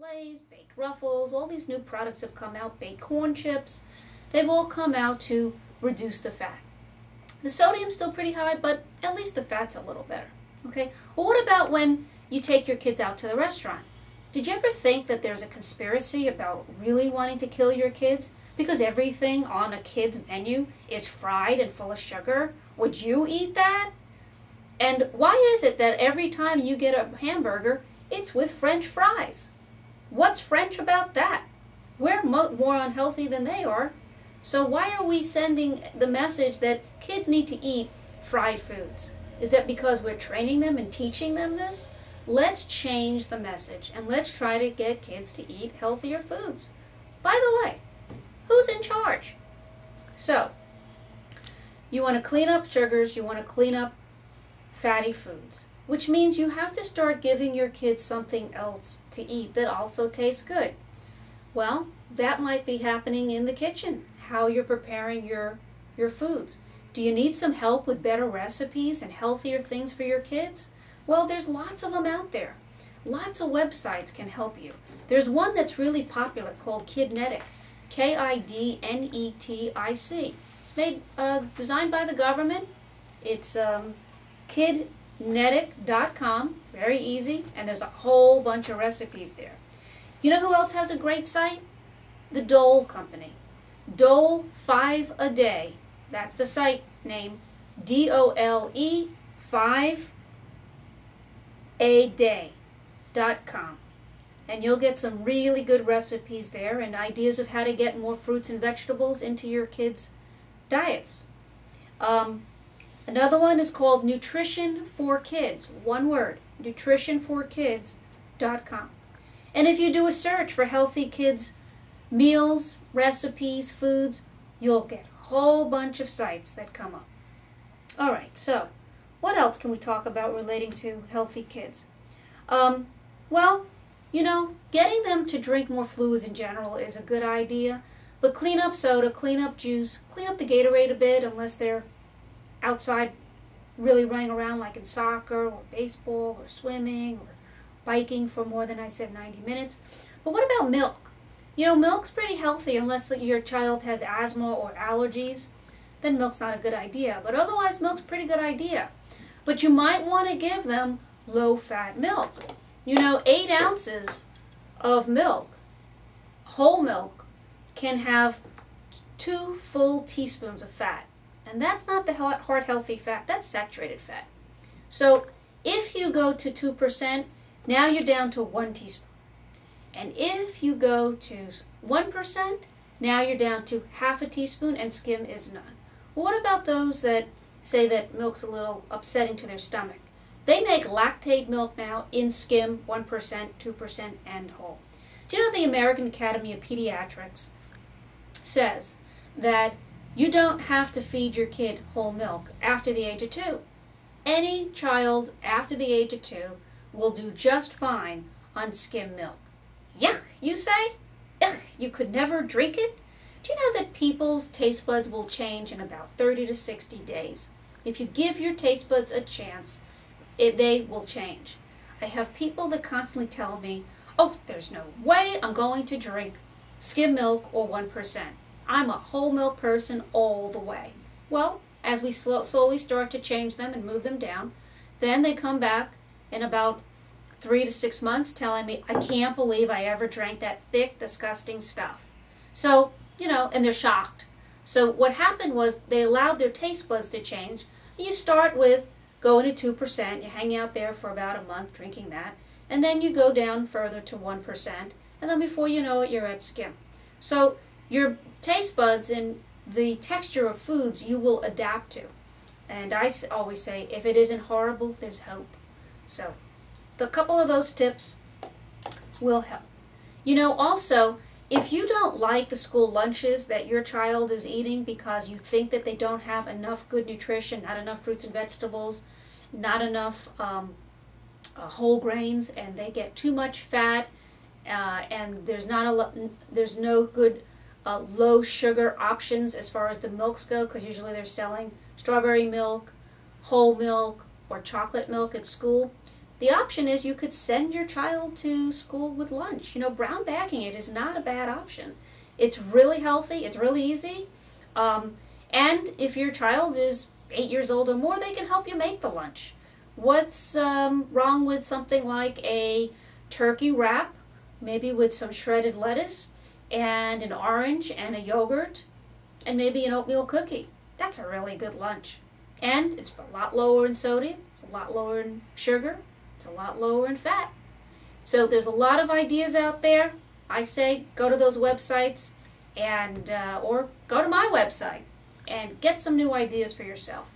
Lay's, baked Ruffles, all these new products have come out, baked corn chips. They've all come out to reduce the fat. The sodium's still pretty high, but at least the fat's a little better. Okay? Well, what about when you take your kids out to the restaurant? Did you ever think that there's a conspiracy about really wanting to kill your kids? Because everything on a kid's menu is fried and full of sugar? Would you eat that? And why is it that every time you get a hamburger, it's with French fries? What's French about that? We're more unhealthy than they are. So why are we sending the message that kids need to eat fried foods? Is that because we're training them and teaching them this? Let's change the message and let's try to get kids to eat healthier foods. By the way, who's in charge? So, you want to clean up sugars, you want to clean up fatty foods, which means you have to start giving your kids something else to eat that also tastes good. Well, that might be happening in the kitchen, how you're preparing your foods. Do you need some help with better recipes and healthier things for your kids? Well, there's lots of them out there. Lots of websites can help you. There's one that's really popular called Kidnetic, Kidnetic. It's designed by the government. It's kidnetic.com, very easy, and there's a whole bunch of recipes there. You know who else has a great site? The Dole Company. Dole 5 a Day. That's the site name. DOLE 5 a day.com. And you'll get some really good recipes there and ideas of how to get more fruits and vegetables into your kids' diets. Another one is called Nutrition for Kids. One word, nutritionforkids.com. And if you do a search for healthy kids' meals, recipes, foods, you'll get a whole bunch of sites that come up. All right, so what else can we talk about relating to healthy kids? Well, getting them to drink more fluids in general is a good idea, but clean up soda, clean up juice, clean up the Gatorade a bit unless they're outside really running around like in soccer or baseball or swimming or biking for more than, I said, 90 minutes. But what about milk? Milk's pretty healthy unless your child has asthma or allergies. Then milk's not a good idea. But otherwise, milk's a pretty good idea. But you might want to give them low-fat milk. 8 ounces of milk, whole milk, can have 2 full teaspoons of fat. And that's not the heart-healthy fat. That's saturated fat. So if you go to 2%, now you're down to 1 teaspoon. And if you go to 1%, now you're down to half a teaspoon and skim is none. Well, what about those that say that milk's a little upsetting to their stomach? They make lactate milk now in skim, 1%, 2%, and whole. Do you know the American Academy of Pediatrics says that you don't have to feed your kid whole milk after the age of 2. Any child after the age of 2 will do just fine on skim milk. Yuck, you say? Ugh, you could never drink it? Do you know that people's taste buds will change in about 30 to 60 days? If you give your taste buds a chance, they will change. I have people that constantly tell me, oh, there's no way I'm going to drink skim milk or 1%. I'm a whole milk person all the way. Well, as we slowly start to change them and move them down, then they come back in about 3 to 6 months telling me, I can't believe I ever drank that thick, disgusting stuff. So, and they're shocked. So what happened was they allowed their taste buds to change. You start with going to 2%, you hang out there for about a month drinking that, and then you go down further to 1%, and then before you know it, you're at skim. So your taste buds and the texture of foods you will adapt to. And I always say, if it isn't horrible, there's hope. So the couple of those tips will help. Also, if you don't like the school lunches that your child is eating because you think that they don't have enough good nutrition, not enough fruits and vegetables, not enough whole grains, and they get too much fat, and there's no good low sugar options as far as the milks go, because usually they're selling strawberry milk, whole milk, or chocolate milk at school, the option is you could send your child to school with lunch. Brown bagging it is not a bad option. It's really healthy. It's really easy. And if your child is 8 years old or more, they can help you make the lunch. What's wrong with something like a turkey wrap, maybe with some shredded lettuce and an orange and a yogurt and maybe an oatmeal cookie? That's a really good lunch. And it's a lot lower in sodium, it's a lot lower in sugar, it's a lot lower in fat. So there's a lot of ideas out there. I say go to those websites and or go to my website and get some new ideas for yourself.